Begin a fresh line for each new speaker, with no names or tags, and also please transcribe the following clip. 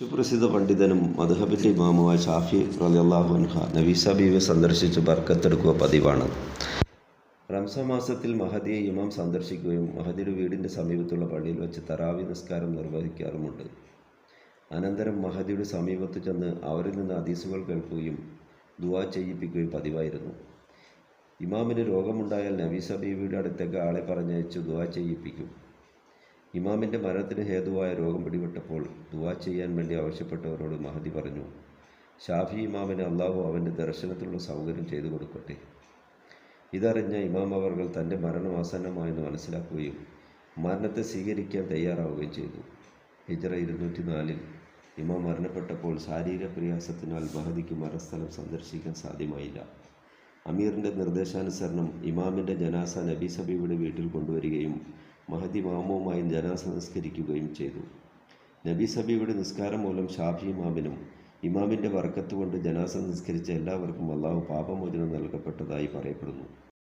സുപ്രസിദ്ധ പണ്ഡിതനും മദ്ഹബിൻ്റെ ഇമാമുമായ ഷാഫി റളിയല്ലാഹു അൻഹു നഫീസ ബീവിയെ സന്ദർശിച്ച് ബർക്കത്തെടുക്കുക പതിവാണ്. റംസാൻ മാസത്തിൽ മഹദിയെ ഇമാം സന്ദർശിക്കുകയും മഹദിയുടെ വീടിൻ്റെ സമീപത്തുള്ള പള്ളിയിൽ വെച്ച് തറാവി നിസ്കാരം നിർവഹിക്കാറുമുണ്ട്. അനന്തരം മഹദിയുടെ സമീപത്ത് ചെന്ന് അവരിൽ നിന്ന് ഹദീസുകൾ കേൾക്കുകയും ദുആ ചെയ്യിപ്പിക്കുകയും പതിവായിരുന്നു. ഇമാമിന് രോഗമുണ്ടായാൽ നഫീസ ബീവിയുടെ അടുത്തേക്ക് ആളെ പറഞ്ഞയച്ച് ദുആ ചെയ്യിപ്പിക്കും. ഇമാമിൻ്റെ മരണത്തിന് ഹേതുവായ രോഗം പിടിപെട്ടപ്പോൾ ദുആ ചെയ്യാൻ വേണ്ടി ആവശ്യപ്പെട്ടവരോട് മഹദി പറഞ്ഞു, ഷാഫി ഇമാമിന് അള്ളാഹു അവൻ്റെ ദർശനത്തിലുള്ള സൗകര്യം ചെയ്തു കൊടുക്കട്ടെ. ഇതറിഞ്ഞ ഇമാം അവർകൾ തൻ്റെ മരണം ആസന്നമായെന്ന് മനസ്സിലാക്കുകയും മരണത്തെ സ്വീകരിക്കാൻ തയ്യാറാവുകയും ചെയ്തു. ഹിജ്റ 204 ഇമാം മരണപ്പെട്ടപ്പോൾ ശാരീരിക പ്രയാസത്തിനാൽ മഹദിക്ക് മരണസ്ഥലം സന്ദർശിക്കാൻ സാധ്യമായില്ല. അമീറിൻ്റെ നിർദ്ദേശാനുസരണം ഇമാമിൻ്റെ ജനാസ നഫീസ ബീവിയുടെ വീട്ടിൽ കൊണ്ടുവരികയും മഹദി മാമുവുമായി ജനാസ നിസ്കരിക്കുകയും ചെയ്തു. നഫീസ ബീവിയുടെ നിസ്കാരം മൂലം ഷാഫി ഇമാമിനും ഇമാമിൻ്റെ ബർക്കത്ത് കൊണ്ട് ജനാസ നിസ്കരിച്ച എല്ലാവർക്കും അള്ളാഹു പാപമോചനം നൽകപ്പെട്ടതായി പറയപ്പെടുന്നു.